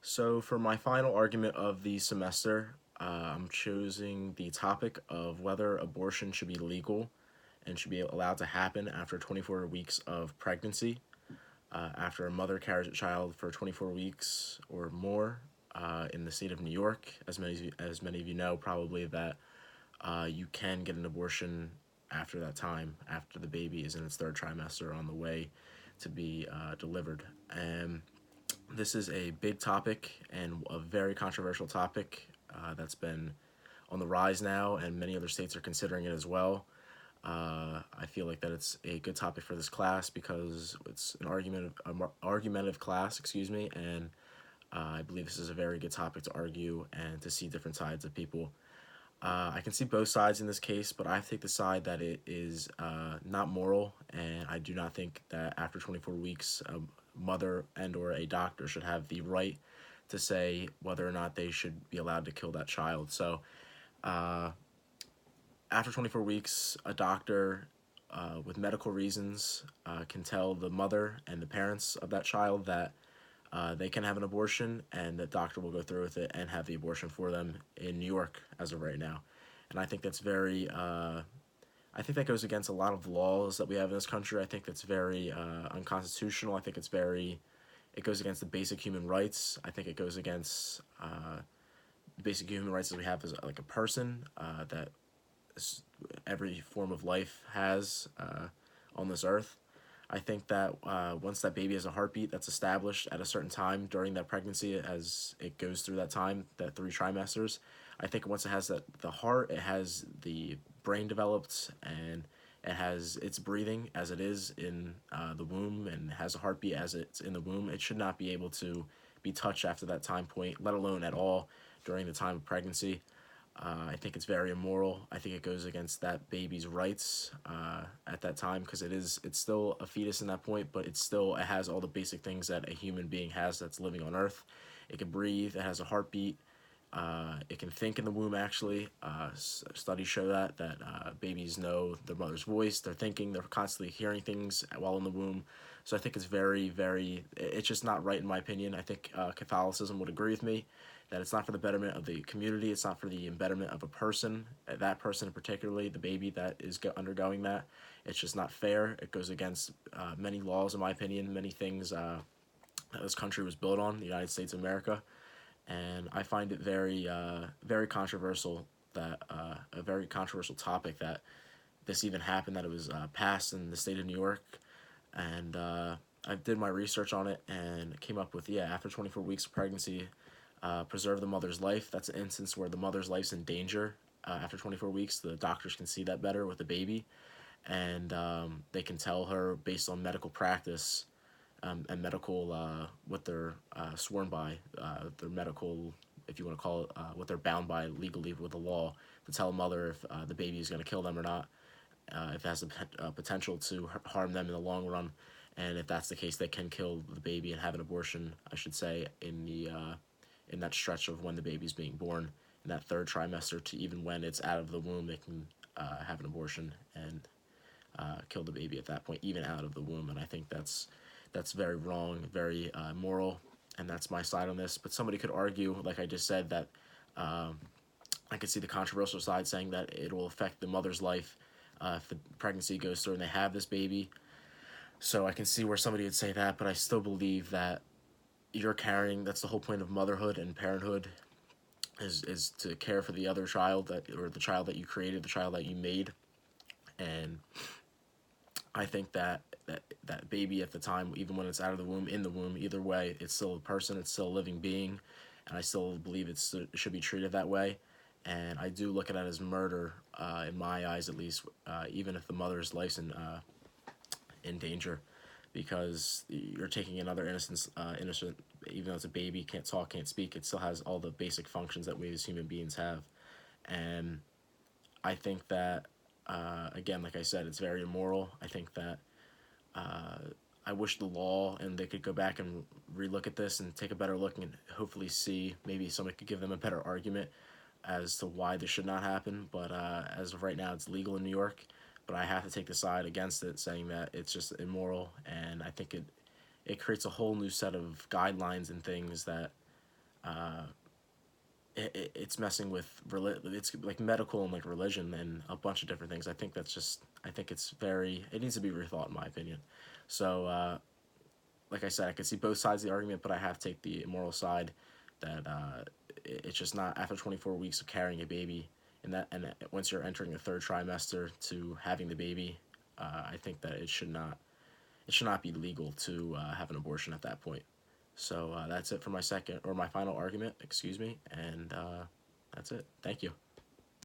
So, for my final argument of the semester, I'm choosing the topic of whether abortion should be legal and should be allowed to happen after 24 weeks of pregnancy. After a mother carries a child for 24 weeks or more in the state of New York, as many of you know, probably that you can get an abortion after that time, after the baby is in its third trimester on the way to be delivered. And this is a big topic and a very controversial topic that's been on the rise now, and many other states are considering it as well. I feel like that it's a good topic for this class because it's an argumentative class, excuse me, and I believe this is a very good topic to argue and to see different sides of people. I can see both sides in this case, but I take the side that it is not moral, and I do not think that after 24 weeks, a mother and or a doctor should have the right to say whether or not they should be allowed to kill that child. So uh, after 24 weeks, a doctor with medical reasons can tell the mother and the parents of that child that they can have an abortion, and the doctor will go through with it and have the abortion for them in New York as of right now. And I think that's very, I think that goes against a lot of laws that we have in this country. I think that's very unconstitutional. I think it goes against the basic human rights. I think it goes against basic human rights that we have as like a person that every form of life has on this earth. I think that once that baby has a heartbeat that's established at a certain time during that pregnancy, as it goes through that time, that 3 trimesters, I think once it has the heart, it has the brain developed, and it has its breathing as it is in the womb, and has a heartbeat as it's in the womb. It should not be able to be touched after that time point, let alone at all during the time of pregnancy. I think it's very immoral. I think it goes against that baby's rights at that time because it's still a fetus in that point, but it has all the basic things that a human being has that's living on Earth. It can breathe. It has a heartbeat. It can think in the womb. Actually, studies show that babies know their mother's voice. They're thinking. They're constantly hearing things while in the womb. So I think it's very, very. It's just not right in my opinion. I think Catholicism would agree with me that it's not for the betterment of the community. It's not for the betterment of a person. That person, particularly the baby that is undergoing that. It's just not fair. It goes against many laws, in my opinion. Many things that this country was built on, the United States of America, and I find it very, very controversial that a very controversial topic that this even happened, that it was passed in the state of New York, and I did my research on it and came up with after 24 weeks of pregnancy, preserve the mother's life. That's an instance where the mother's life's in danger. After 24 weeks, the doctors can see that better with the baby, and they can tell her based on medical practice and medical what they're sworn by, their medical, if you want to call it, what they're bound by legally with the law, to tell a mother if the baby is going to kill them or not, if it has the potential to harm them in the long run, and if that's the case, they can kill the baby and have an abortion, I should say, in that stretch of when the baby's being born, in that third trimester to even when it's out of the womb, they can have an abortion and kill the baby at that point, even out of the womb. And I think that's very wrong, very immoral, and that's my side on this. But somebody could argue, like I just said, that I could see the controversial side saying that it will affect the mother's life if the pregnancy goes through and they have this baby. So I can see where somebody would say that, but I still believe that you're carrying. That's the whole point of motherhood and parenthood, is to care for the other child, that or the child that you created, the child that you made, and I think that baby at the time, even when it's out of the womb, in the womb, either way, it's still a person, it's still a living being, and I still believe it should be treated that way. And I do look at it as murder, in my eyes at least, even if the mother's life's in danger, because you're taking another innocent, even though it's a baby, can't talk, can't speak, it still has all the basic functions that we as human beings have. And I think that, again, like I said, it's very immoral. I think that uh, I wish the law and they could go back and relook at this and take a better look and hopefully see, maybe somebody could give them a better argument as to why this should not happen. But as of right now, it's legal in New York. But I have to take the side against it, saying that it's just immoral, and I think it creates a whole new set of guidelines and things that it's messing with it's like medical and like religion and a bunch of different things. I think it's very, it needs to be rethought in my opinion. So like I said, I can see both sides of the argument, but I have to take the immoral side that it's just not, after 24 weeks of carrying a baby and once you're entering the third trimester to having the baby, I think that it should not be legal to have an abortion at that point. So that's it for my second or my final argument, excuse me, and that's it. Thank you.